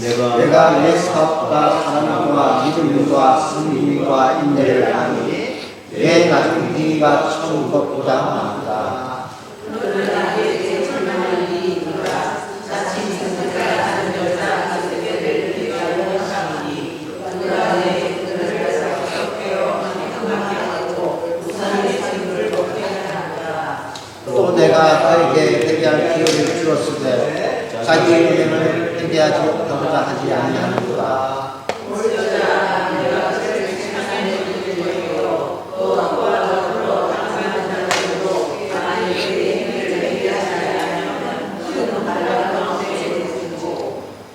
내가 내 사업과 사랑과 믿음과 승리와 인내를 아니 내 나중 행위가 처음 것보다 많다. 또 내가 그에게 회개할 기회를 주었을 때 자기 은행을 회개하지 못하고자 하지 아니하는구나.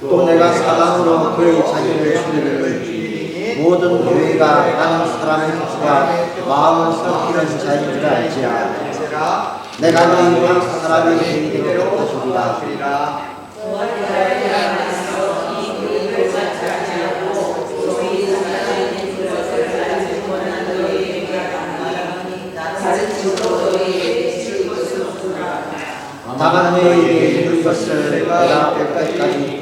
또 내가 사랑으로 그의 자기를 죽이는 모든 교회가 많은 사람과 마음을 섞이는 자인 줄 알지야. 내가 너희를 사람의 죄인에게 갚아주리라. 나가 너희에게 이룰 것을 내가 뼈까지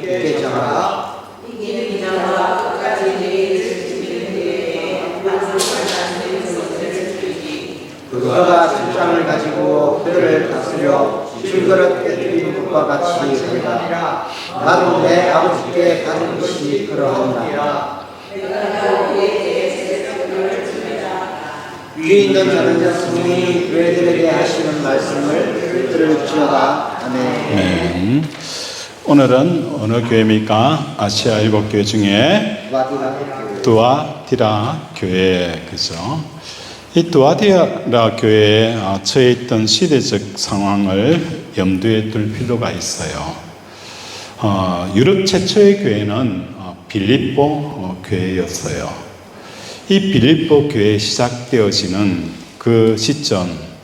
있게 정하라. 그가 술장을 가지고 그들을 다스려 줄거릇 깨뜨린 것과 같이 하리라. 나도 내 아버지께 받은 것이 그러하니라. 위에 있는 자는 성령이 교회들에게 하시는 말씀을 들을지어다. 아멘. 오늘은 어느 교회입니까? 아시아 7교회 중에 두아티라 교회, 그죠? 이 두아티라 교회에 처해 있던 시대적 상황을 염두에 둘 필요가 있어요. 유럽 최초의 교회는 빌립보 교회였어요. 이 빌립보 교회에 시작되어지는 그 시점,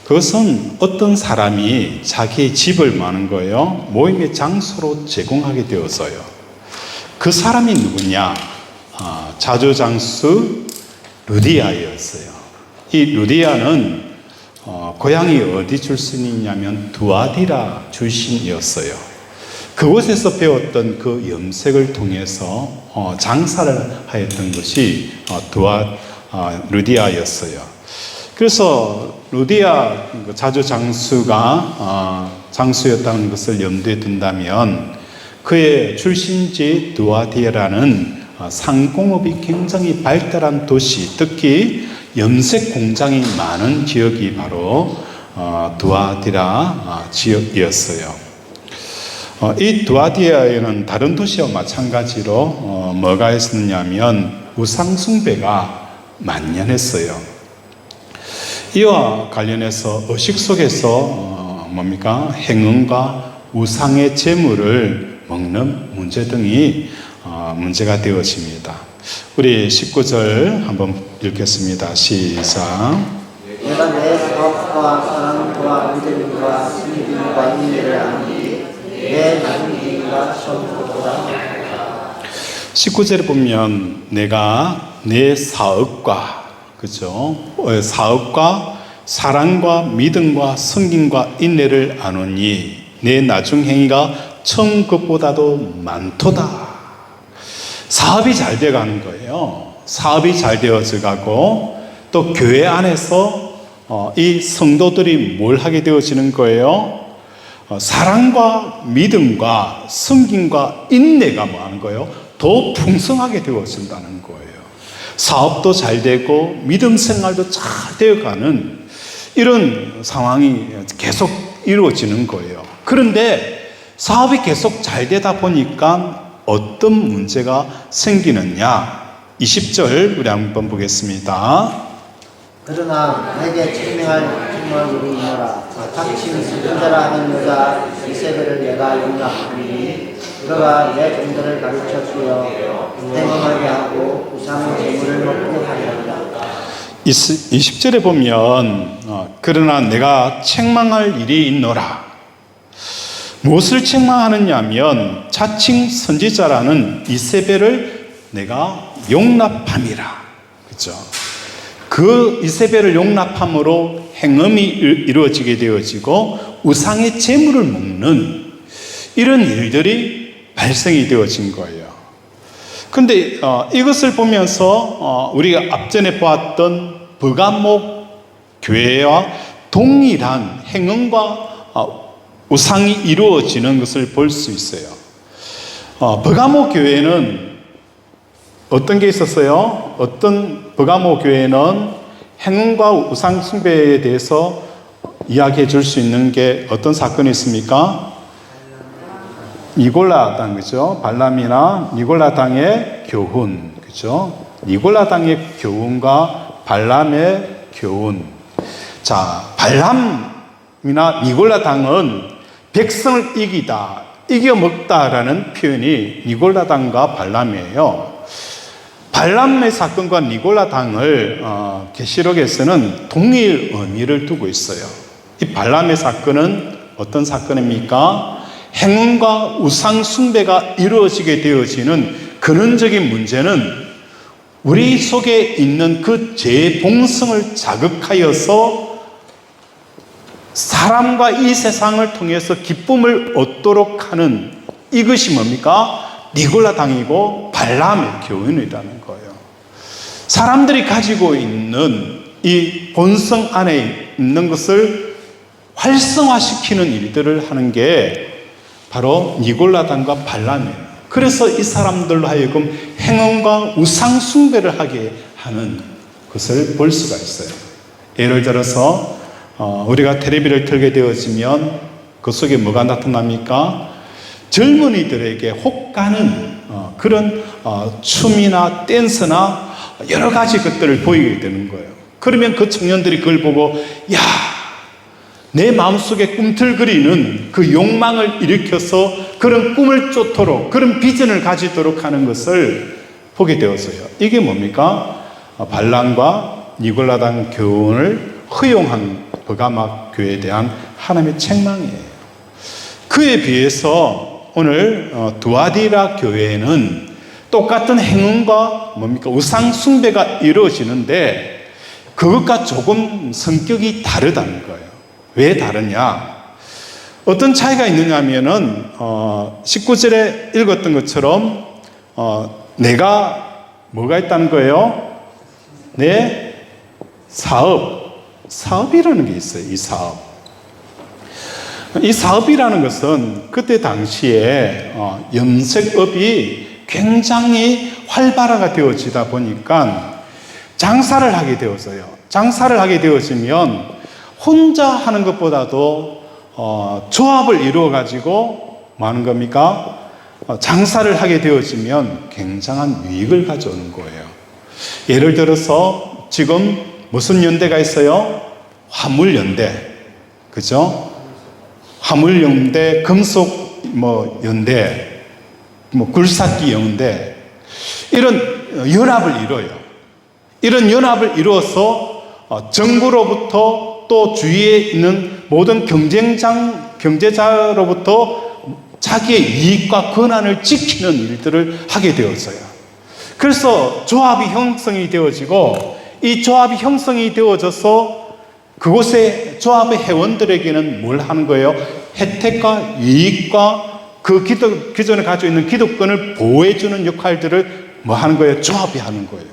그것은 어떤 사람이 자기의 집을 마는 거예요. 모임의 장소로 제공하게 되어서요. 그 사람이 누구냐? 자조장수 루디아였어요. 이 루디아는 고향이 어디 출신이냐면 두아디라 출신이었어요. 그곳에서 배웠던 그 염색을 통해서 장사를 하였던 것이 루디아였어요. 그래서 루디아 자조장수가 장수였다는 것을 염두에 둔다면 그의 출신지 두아디라는 상공업이 굉장히 발달한 도시, 특히 염색 공장이 많은 지역이 바로 두아디라 지역이었어요. 이 두아디아에는 다른 도시와 마찬가지로 뭐가 있었냐면 우상숭배가 만연했어요. 이와 관련해서 의식 속에서 행음과 우상의 재물을 먹는 문제 등이 문제가 되어집니다. 우리 19절 한번 읽겠습니다. 시작. 내가 내 사업과 사랑과 믿음과 승리와 인내를 아니 내 나중 행위가 처음 것보다 많다. 19절에 보면 내가 내 사업과, 그죠? 사업과 사랑과 믿음과 성김과 인내를 아노니 내 나중 행위가 처음 것보다도 많도다. 사업이 잘 되어가는 거예요. 사업이 잘 되어져 가고 또 교회 안에서 이 성도들이 뭘 하게 되어지는 거예요? 사랑과 믿음과 성김과 인내가 뭐 하는 거예요? 더 풍성하게 되어진다는 거예요. 사업도 잘 되고 믿음 생활도 잘 되어가는 이런 상황이 계속 이루어지는 거예요. 그런데 사업이 계속 잘 되다 보니까 어떤 문제가 생기느냐? 20절 우리 한번 보겠습니다. 그러나 내게 증명할 증거를 이노라. 닥친 승자라 하는 여자 이세벨을 내가 용납하니 그가 내 종들을 가르쳐 주어 행음하게 하고 우상의 재물을 먹게 하리라. 20절에 보면 그러나 내가 책망할 일이 있노라. 무엇을 책망하느냐 하면 자칭 선지자라는 이세벨을 내가 용납함이라. 그렇죠? 그 이세벨을 용납함으로 행음이 이루어지게 되어지고 우상의 재물을 먹는 이런 일들이 발생이 되어진 거예요. 그런데 이것을 보면서 우리가 앞전에 보았던 버가목 교회와 동일한 행음과 우상이 이루어지는 것을 볼 수 있어요. 버가모 교회는 어떤 게 있었어요? 버가모 교회는 행음과 우상 숭배에 대해서 이야기해 줄 수 있는 게 어떤 사건이 있습니까? 니골라 당, 그죠? 발람이나 니골라 당의 교훈, 그죠? 니골라 당의 교훈과 발람의 교훈. 자, 발람이나 니골라 당은 백성을 이겨먹다라는 표현이 니골라 당과 발람이에요. 발람의 사건과 니골라 당을 계시록에서는 동일 의미를 두고 있어요. 이 발람의 사건은 어떤 사건입니까? 행음과 우상 숭배가 이루어지게 되어지는 근원적인 문제는 우리 속에 있는 그 죄의 본성을 자극하여서 사람과 이 세상을 통해서 기쁨을 얻도록 하는 이것이 뭡니까? 니골라 당이고 발람의 교훈이라는 거예요. 사람들이 가지고 있는 이 본성 안에 있는 것을 활성화시키는 일들을 하는 게 바로 니골라 당과 발람이에요. 그래서 이 사람들로 하여금 행음과 우상 숭배를 하게 하는 것을 볼 수가 있어요. 예를 들어서 우리가 텔레비를 틀게 되어지면 그 속에 뭐가 나타납니까? 젊은이들에게 혹가는 그런 춤이나 댄스나 여러 가지 것들을 보이게 되는 거예요. 그러면 그 청년들이 그걸 보고 야, 내 마음속에 꿈틀거리는 그 욕망을 일으켜서 그런 꿈을 쫓도록, 그런 비전을 가지도록 하는 것을 보게 되었어요. 이게 뭡니까? 발람과 니골라 당 교훈을 허용한 버가막 교회에 대한 하나님의 책망이에요. 그에 비해서 오늘 두아디라 교회에는 똑같은 행음과 뭡니까? 우상 숭배가 이루어지는데 그것과 조금 성격이 다르다는 거예요. 왜 다르냐? 어떤 차이가 있느냐 하면은 19절에 읽었던 것처럼 내가 뭐가 있다는 거예요? 내 사업이라는 게 있어요. 이 사업이라는 것은 그때 당시에 염색업이 굉장히 활발화가 되어지다 보니까 장사를 하게 되었어요. 장사를 하게 되어지면 혼자 하는 것보다도 조합을 이루어 가지고 뭐 하는 겁니까? 장사를 하게 되어지면 굉장한 유익을 가져오는 거예요. 예를 들어서 지금 무슨 연대가 있어요? 화물연대, 그죠? 화물연대, 금속 연대, 굴삭기 연대, 이런 연합을 이뤄요. 이런 연합을 이루어서 정부로부터 또 주위에 있는 모든 경제자로부터 자기의 이익과 권한을 지키는 일들을 하게 되었어요. 그래서 조합이 형성이 되어지고 이 조합이 형성이 되어져서 그곳의 조합의 회원들에게는 뭘 하는 거예요? 혜택과 이익과 그 기존에 가지고 있는 기득권을 보호해주는 역할들을 뭐 하는 거예요? 조합이 하는 거예요.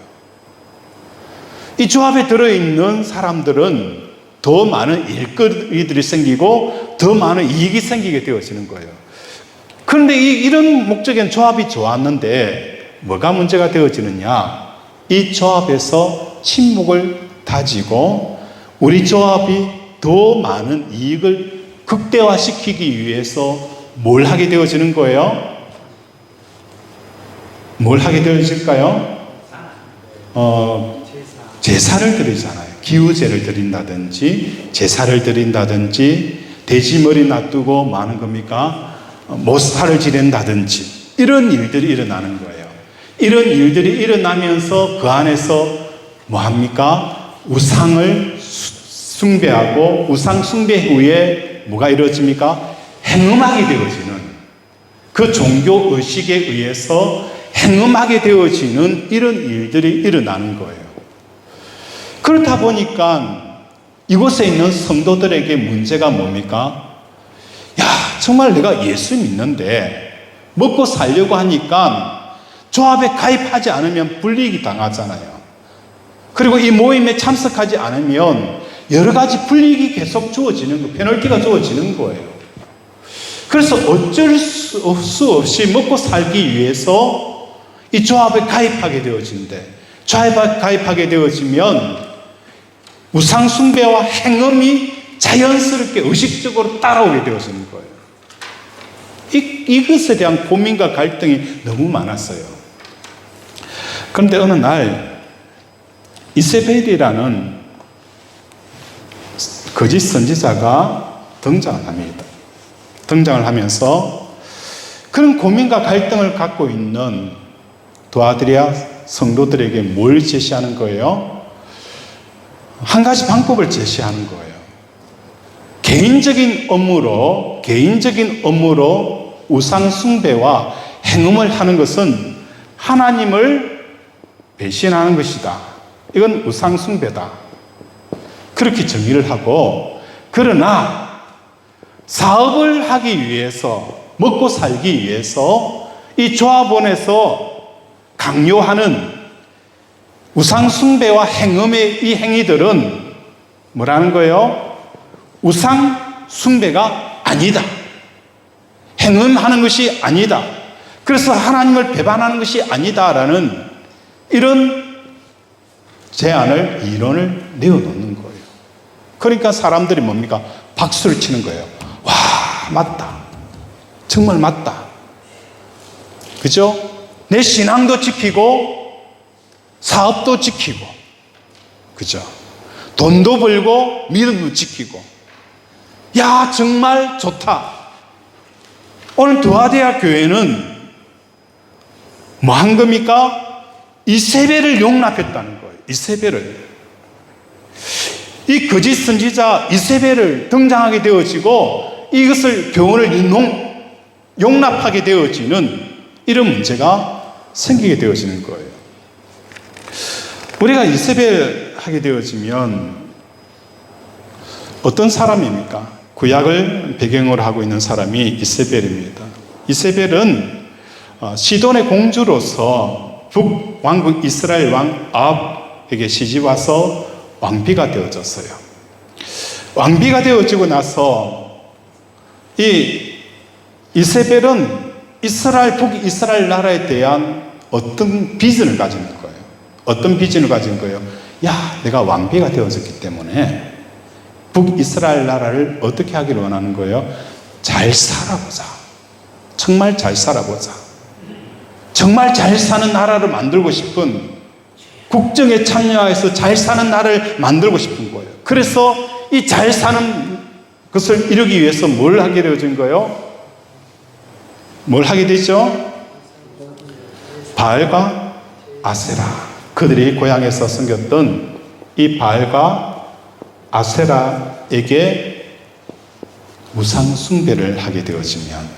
이 조합에 들어있는 사람들은 더 많은 일거리들이 생기고 더 많은 이익이 생기게 되어지는 거예요. 그런데 이런 목적엔 조합이 좋았는데 뭐가 문제가 되어지느냐? 이 조합에서 친목을 다지고 우리 조합이 더 많은 이익을 극대화시키기 위해서 뭘 하게 되어지는 거예요? 뭘 하게 되어질까요? 제사를 드리잖아요. 기우제를 드린다든지 제사를 드린다든지 돼지머리 놔두고 뭐 하는 겁니까? 모살을 지낸다든지 이런 일들이 일어나는 거예요. 이런 일들이 일어나면서 그 안에서 뭐 합니까? 우상을 숭배하고 우상 숭배 후에 뭐가 이루어집니까? 행음하게 되어지는 그 종교 의식에 의해서 행음하게 되어지는 이런 일들이 일어나는 거예요. 그렇다 보니까 이곳에 있는 성도들에게 문제가 뭡니까? 야, 정말 내가 예수 믿는데 먹고 살려고 하니까 조합에 가입하지 않으면 불이익이 당하잖아요. 그리고 이 모임에 참석하지 않으면 여러 가지 불이익이 계속 주어지는 거, 페널티가 주어지는 거예요. 그래서 어쩔 수 없이 먹고 살기 위해서 이 조합에 가입하게 되어진대. 조합에 가입하게 되어지면 우상숭배와 행음이 자연스럽게 의식적으로 따라오게 되어지는 거예요. 이것에 대한 고민과 갈등이 너무 많았어요. 그런데 어느 날 이세벨이라는 거짓 선지자가 등장을 합니다. 등장을 하면서 그런 고민과 갈등을 갖고 있는 두아드리아 성도들에게 뭘 제시하는 거예요? 한 가지 방법을 제시하는 거예요. 개인적인 업무로 우상 숭배와 행음을 하는 것은 하나님을 배신하는 것이다. 이건 우상 숭배다. 그렇게 정의를 하고, 그러나 사업을 하기 위해서, 먹고 살기 위해서 이 조합원에서 강요하는 우상 숭배와 행음의 이 행위들은 뭐라는 거예요? 우상 숭배가 아니다. 행음하는 것이 아니다. 그래서 하나님을 배반하는 것이 아니다라는 이런 제안을, 이론을 내어놓는 거예요. 그러니까 사람들이 뭡니까? 박수를 치는 거예요. 와, 맞다. 정말 맞다. 그죠? 내 신앙도 지키고 사업도 지키고, 그죠? 돈도 벌고 믿음도 지키고, 야, 정말 좋다. 오늘 두아디아 교회는 뭐 한 겁니까? 이세벨을 용납했다는 거예요. 이세벨을. 이 거짓 선지자 이세벨을 등장하게 되어지고 이것을 교훈을 용납하게 되어지는 이런 문제가 생기게 되어지는 거예요. 우리가 이세벨 하게 되어지면 어떤 사람입니까? 구약을 배경으로 하고 있는 사람이 이세벨입니다. 이세벨은 시돈의 공주로서 북왕국 이스라엘 왕 아합에게 시집와서 왕비가 되어졌어요. 왕비가 되어지고 나서 이 이세벨은 북이스라엘 나라에 대한 어떤 비전을 가진 거예요. 어떤 비전을 가진 거예요? 야, 내가 왕비가 되어졌기 때문에 북이스라엘 나라를 어떻게 하기를 원하는 거예요? 잘 살아보자. 정말 잘 살아보자. 정말 잘 사는 나라를 만들고 싶은, 국정에 참여해서 잘 사는 나라를 만들고 싶은 거예요. 그래서 이 잘 사는 것을 이루기 위해서 뭘 하게 되어진 거예요? 뭘 하게 되죠? 바알과 아세라. 그들이 고향에서 섬겼던 이 바알과 아세라에게 우상 숭배를 하게 되어지면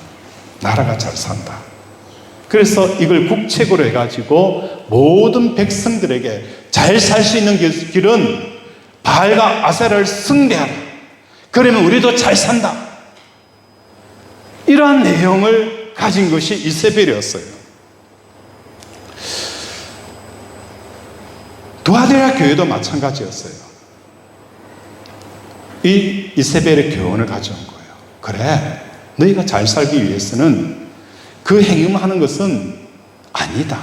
나라가 잘 산다. 그래서 이걸 국책으로 해가지고 모든 백성들에게 잘 살 수 있는 길은 바알과 아세라를 숭배하라. 그러면 우리도 잘 산다. 이러한 내용을 가진 것이 이세벨이었어요. 두아디라 교회도 마찬가지였어요. 이 이세벨의 교훈을 가져온 거예요. 그래, 너희가 잘 살기 위해서는 그 행음하는 것은 아니다.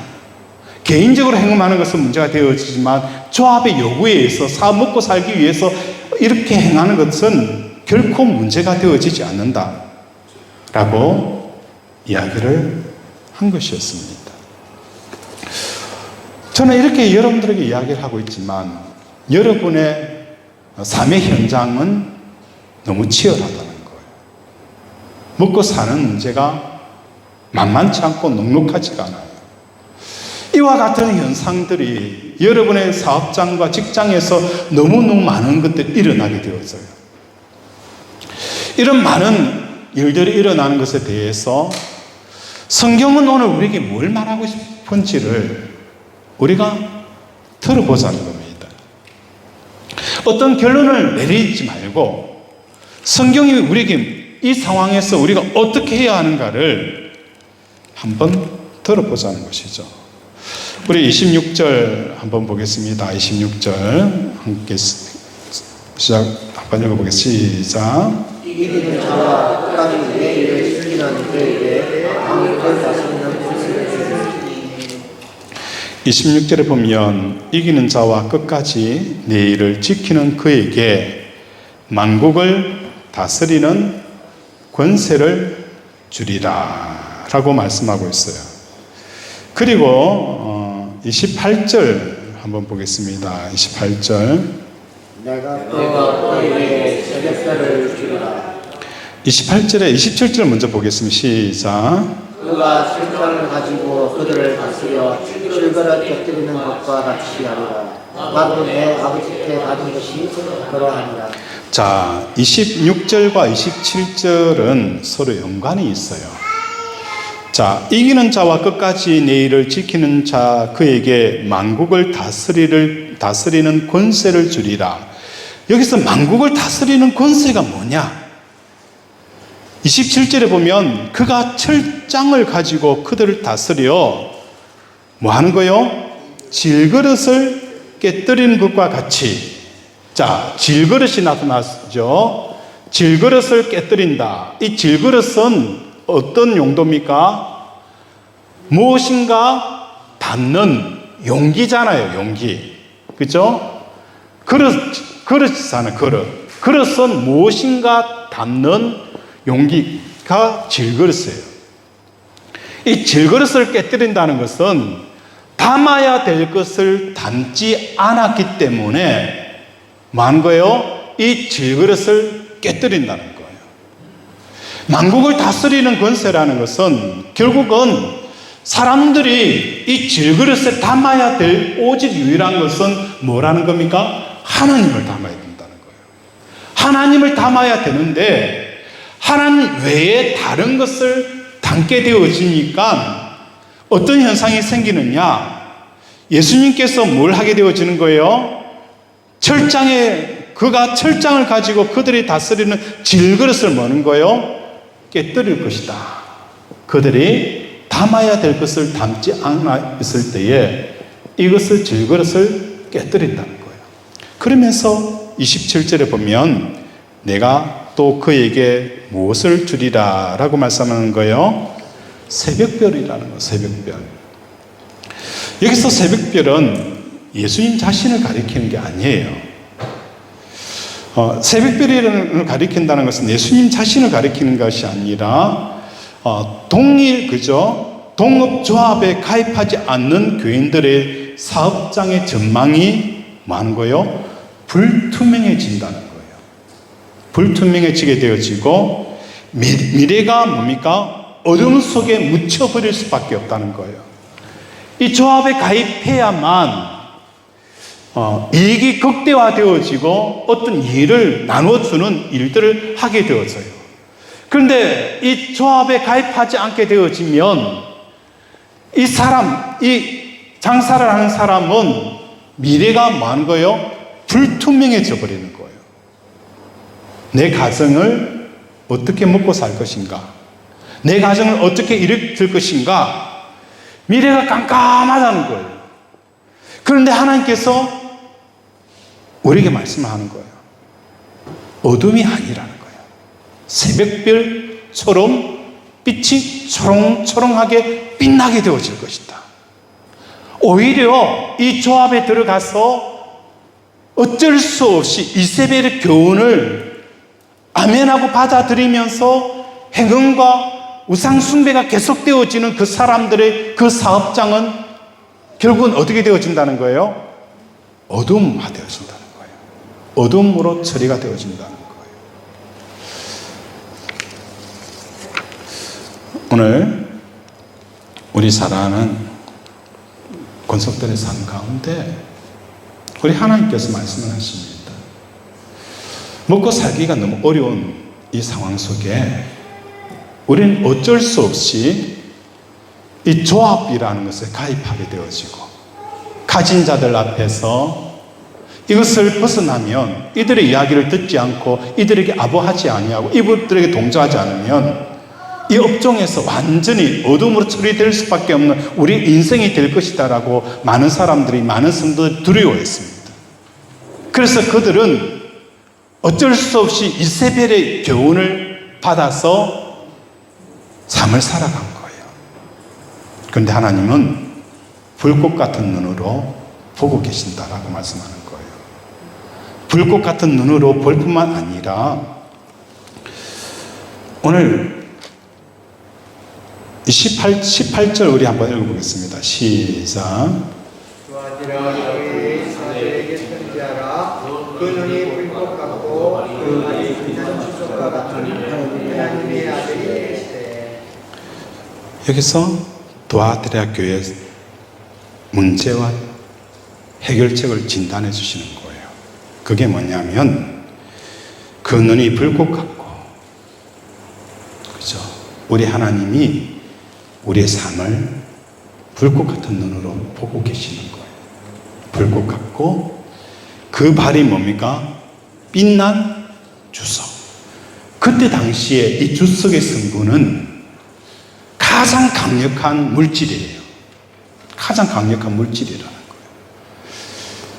개인적으로 행음하는 것은 문제가 되어지지만 조합의 요구에 의해서 사업 먹고 살기 위해서 이렇게 행하는 것은 결코 문제가 되어지지 않는다 라고 이야기를 한 것이었습니다. 저는 이렇게 여러분들에게 이야기를 하고 있지만 여러분의 삶의 현장은 너무 치열하다는 거예요. 먹고 사는 문제가 만만치 않고 넉넉하지가 않아요. 이와 같은 현상들이 여러분의 사업장과 직장에서 너무너무 많은 것들이 일어나게 되어져요. 이런 많은 일들이 일어나는 것에 대해서 성경은 오늘 우리에게 뭘 말하고 싶은지를 우리가 들어보자는 겁니다. 어떤 결론을 내리지 말고 성경이 우리에게 이 상황에서 우리가 어떻게 해야 하는가를 한번 들어보자는 것이죠. 우리 26절 한번 보겠습니다. 26절 함께 시작 한번 읽어보겠습니다. 시작. 이기는 자와 끝까지 내 일을 지키는 그에게 왕국을 다스리는 권세를 주리니. 26절에 보면 이기는 자와 끝까지 내 일을 지키는 그에게 만국을 다스리는 권세를 주리라 라고 말씀하고 있어요. 그리고 28절 한번 보겠습니다. 28절. 내가 또 그에게 새벽별을 주리라. 28절에 27절 먼저 보겠습니다. 시작. 그가 실정을 가지고 그들을 다스려 실거를 곁들이는 것과 같이 하리라. 나도 내 아버지께 받은 것이 그러하니라. 자, 26절과 27절은 서로 연관이 있어요. 자, 이기는 자와 끝까지 내 일을 지키는 자 그에게 만국을 다스리는 권세를 주리라. 여기서 만국을 다스리는 권세가 뭐냐? 27절에 보면 그가 철장을 가지고 그들을 다스려 뭐 하는 거요? 질그릇을 깨뜨리는 것과 같이. 자, 질그릇이 나타났죠. 질그릇을 깨뜨린다. 이 질그릇은 어떤 용도입니까? 무엇인가 담는 용기잖아요, 용기. 그죠? 그릇이잖아요, 그릇. 그릇은 무엇인가 담는 용기가 질그릇이에요. 이 질그릇을 깨뜨린다는 것은 담아야 될 것을 담지 않았기 때문에 뭐하는 거예요? 이 질그릇을 깨뜨린다는 거예요. 만국을 다스리는 권세라는 것은 결국은 사람들이 이 질그릇에 담아야 될 오직 유일한 것은 뭐라는 겁니까? 하나님을 담아야 된다는 거예요. 하나님을 담아야 되는데 하나님 외에 다른 것을 담게 되어지니까 어떤 현상이 생기느냐? 예수님께서 뭘 하게 되어지는 거예요? 그가 철장을 가지고 그들이 다스리는 질그릇을 뭐는 거예요? 깨뜨릴 것이다. 그들이 담아야 될 것을 담지 않았을 때에 이것을 질그릇을 깨뜨린다는 거예요. 그러면서 27절에 보면 내가 또 그에게 무엇을 주리라 라고 말씀하는 거예요? 새벽별이라는 거예요. 새벽별. 여기서 새벽별은 예수님 자신을 가리키는 게 아니에요. 새벽별을 가리킨다는 것은 예수님 자신을 가리키는 것이 아니라 동업조합에 가입하지 않는 교인들의 사업장의 전망이 많은 거예요? 불투명해진다는 거예요. 불투명해지게 되어지고 미래가 뭡니까? 어둠 속에 묻혀버릴 수밖에 없다는 거예요. 이 조합에 가입해야만 이익이 극대화되어지고 어떤 일을 나눠주는 일들을 하게 되어져요. 그런데 이 조합에 가입하지 않게 되어지면 이 장사를 하는 사람은 미래가 뭐하는 거예요? 불투명해져 버리는 거예요. 내 가정을 어떻게 먹고 살 것인가? 내 가정을 어떻게 일으킬 것인가? 미래가 깜깜하다는 거예요. 그런데 하나님께서 우리에게 말씀하는 거예요. 어둠이 아니라는 거예요. 새벽별처럼 빛이 초롱초롱하게 빛나게 되어질 것이다. 오히려 이 조합에 들어가서 어쩔 수 없이 이세벨의 교훈을 아멘하고 받아들이면서 행음과 우상숭배가 계속되어지는 그 사람들의 그 사업장은 결국은 어떻게 되어진다는 거예요? 어둠화되어진다는 거예요. 어둠으로 처리가 되어진다는 거예요. 오늘 우리 사랑하는 권속들의 삶 가운데 우리 하나님께서 말씀을 하십니다. 먹고 살기가 너무 어려운 이 상황 속에 우리는 어쩔 수 없이 이 조합이라는 것에 가입하게 되어지고 가진 자들 앞에서 이것을 벗어나면 이들의 이야기를 듣지 않고 이들에게 아부하지 아니하고 이들에게 동조하지 않으면 이 업종에서 완전히 어둠으로 처리될 수밖에 없는 우리 인생이 될 것이다라고 많은 사람들이, 많은 성도들이 두려워했습니다. 그래서 그들은 어쩔 수 없이 이세벨의 교훈을 받아서 삶을 살아간 거예요. 그런데 하나님은 불꽃 같은 눈으로 보고 계신다라고 말씀하는 거예요. 불꽃 같은 눈으로 볼 뿐만 아니라 오늘 18절 우리 한번 읽어보겠습니다. 시작. 도와지라 너희 사도에게 편지하라. 그 눈이 불꽃 같고 그 말이 빛나는 주석과 같은 하나님의 아들이 되시되. 여기서 도아디라 교회 문제와 해결책을 진단해 주시는 거예요. 그게 뭐냐면 그 눈이 불꽃 같고, 그죠? 우리 하나님이 우리의 삶을 불꽃 같은 눈으로 보고 계시는 거예요. 불꽃 같고 그 발이 뭡니까? 빛난 주석. 그때 당시에 이 주석의 성분은 가장 강력한 물질이에요. 가장 강력한 물질이라는 거예요.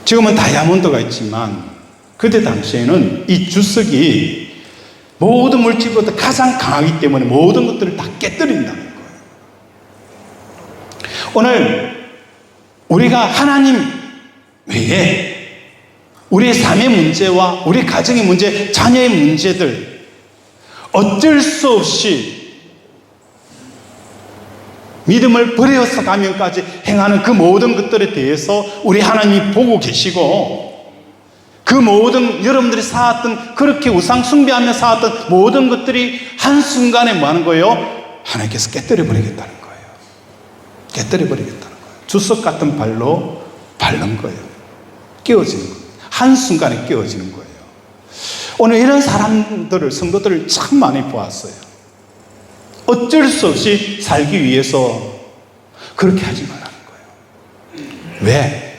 지금은 다이아몬드가 있지만 그때 당시에는 이 주석이 모든 물질보다 가장 강하기 때문에 모든 것들을 다 깨뜨린다는 거예요. 오늘 우리가 하나님 외에 우리의 삶의 문제와 우리 가정의 문제, 자녀의 문제들 어쩔 수 없이 믿음을 버려서 가면까지 행하는 그 모든 것들에 대해서 우리 하나님이 보고 계시고, 그 모든 여러분들이 쌓았던, 그렇게 우상 숭배하며 쌓았던 모든 것들이 한순간에 뭐 하는 거예요? 하나님께서 깨뜨려 버리겠다는 거예요. 깨뜨려 버리겠다는 거예요. 주석 같은 발로 밟는 거예요. 깨어지는 거예요. 한순간에 깨어지는 거예요. 오늘 이런 사람들을, 성도들을 참 많이 보았어요. 어쩔 수 없이 살기 위해서 그렇게 하지 말라는 거예요. 왜?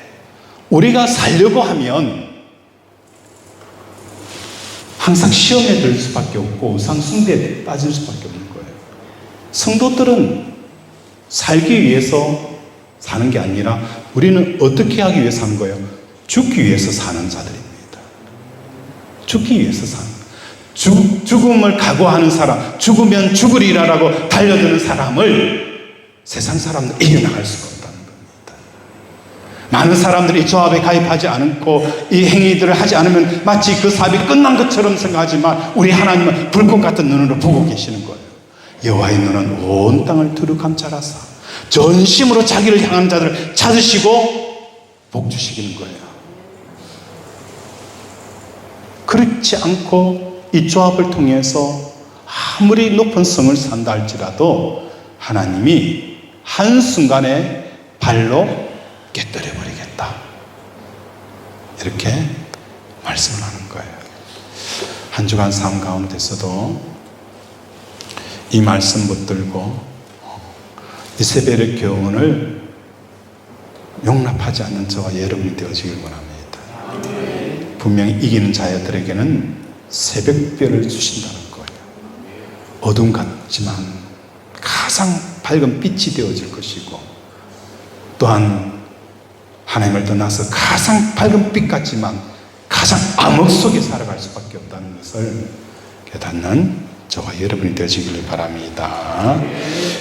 우리가 살려고 하면 항상 시험에 들 수밖에 없고 우상 숭배에 빠질 수밖에 없는 거예요. 성도들은 살기 위해서 사는 게 아니라 우리는 어떻게 하기 위해서 사는 거예요? 죽기 위해서 사는 자들입니다. 죽기 위해서 사는 거예요. 죽음을 각오하는 사람, 죽으면 죽으리라라고 달려드는 사람을 세상 사람들 이겨나갈 수가 없다는 겁니다. 많은 사람들이 이 조합에 가입하지 않고 이 행위들을 하지 않으면 마치 그 사업이 끝난 것처럼 생각하지만 우리 하나님은 불꽃 같은 눈으로 보고 계시는 거예요. 여호와의 눈은 온 땅을 두루 감찰하사 전심으로 자기를 향하는 자들을 찾으시고 복 주시기는 거예요. 그렇지 않고 이 조합을 통해서 아무리 높은 성을 산다 할지라도 하나님이 한순간에 발로 깨뜨려 버리겠다, 이렇게 말씀을 하는 거예요. 한 주간 삶 가운데서도 이 말씀 붙들고 이세벨의 교훈을 용납하지 않는 저와 여러분이 되어지길 원합니다. 분명히 이기는 자들에게는 새벽별을 주신다는 거예요. 어둠 같지만 가장 밝은 빛이 되어질 것이고, 또한 하나님을 떠나서 가장 밝은 빛 같지만 가장 암흑 속에 살아갈 수밖에 없다는 것을 깨닫는 저와 여러분이 되시기를 바랍니다.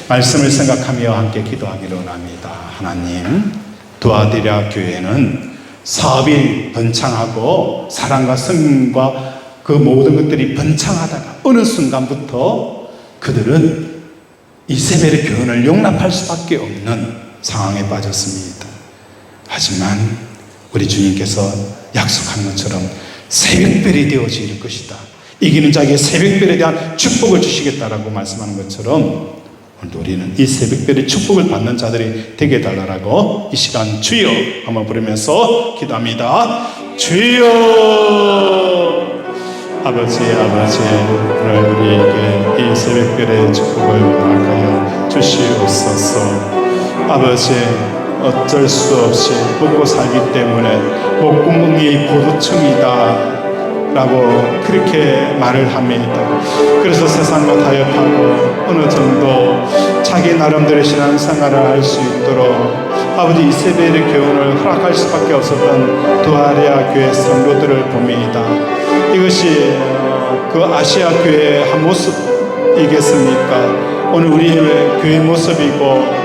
말씀을 생각하며 함께 기도하기를 원합니다. 하나님, 도아디라 교회는 사업이 번창하고 사랑과 성령과 그 모든 것들이 번창하다가 어느 순간부터 그들은 이세벨의 교훈을 용납할 수밖에 없는 상황에 빠졌습니다. 하지만 우리 주님께서 약속하는 것처럼 새벽별이 되어질 것이다, 이기는 자에게 새벽별에 대한 축복을 주시겠다라고 말씀하는 것처럼 오늘도 우리는 이 새벽별의 축복을 받는 자들이 되게 해달라고 이 시간 주여 한번 부르면서 기도합니다. 주여, 아버지 오늘 우리에게 이 새벽별의 축복을 허락하여 주시옵소서. 아버지, 어쩔 수 없이 먹고 살기 때문에 목구멍이 보두청이다, 라고 그렇게 말을 합니다. 그래서 세상과 타협하고 어느 정도 자기 나름대로의 신앙생활을 할 수 있도록 아버지 이세벨의 교훈을 허락할 수밖에 없었던 두아리아 교회 성도들을 봅니다. 이것이 그 아시아 교회의 한 모습이겠습니까? 오늘 우리의 교회 모습이고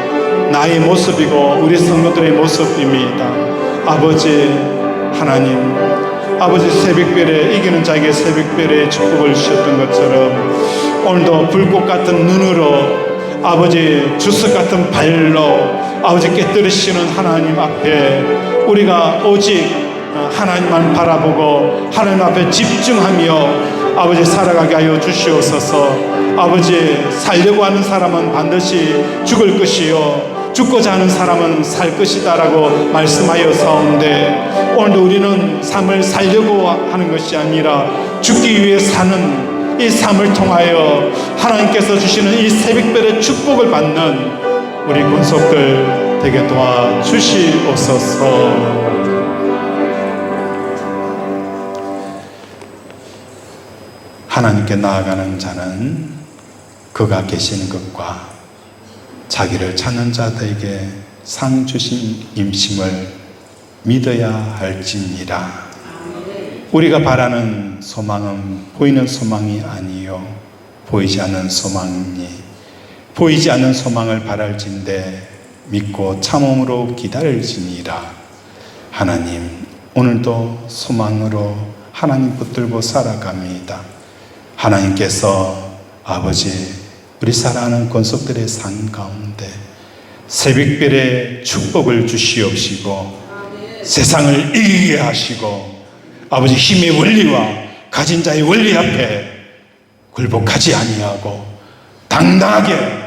나의 모습이고 우리 성도들의 모습입니다. 아버지 하나님, 아버지 새벽별에 이기는 자에게 새벽별에 축복을 주셨던 것처럼 오늘도 불꽃 같은 눈으로 아버지 주석 같은 발로 아버지 깨뜨리시는 하나님 앞에 우리가 오직 하나님만 바라보고 하나님 앞에 집중하며 아버지 살아가게 하여 주시옵소서. 아버지 살려고 하는 사람은 반드시 죽을 것이요 죽고자 하는 사람은 살 것이다 라고 말씀하여서온데 오늘도 우리는 삶을 살려고 하는 것이 아니라 죽기 위해 사는 이 삶을 통하여 하나님께서 주시는 이 새벽별의 축복을 받는 우리 권속들 되게 도와주시옵소서. 하나님께 나아가는 자는 그가 계시는 것과 자기를 찾는 자들에게 상 주신 임심을 믿어야 할지니라. 우리가 바라는 소망은 보이는 소망이 아니요 보이지 않는 소망이니 보이지 않는 소망을 바랄진대 믿고 참음으로 기다릴지니라. 하나님, 오늘도 소망으로 하나님 붙들고 살아갑니다. 하나님께서 아버지 우리 사랑하는 권속들의 삶 가운데 새벽별의 축복을 주시옵시고 세상을 이기게 하시고 아버지 힘의 원리와 가진 자의 원리 앞에 굴복하지 아니하고 당당하게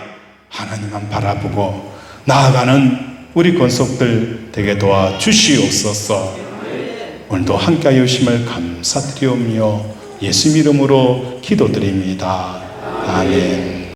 하나님만 바라보고 나아가는 우리 권속들 되게 도와주시옵소서. 오늘도 함께하여 주심을 감사드리오며 예수 이름으로 기도드립니다. 아멘.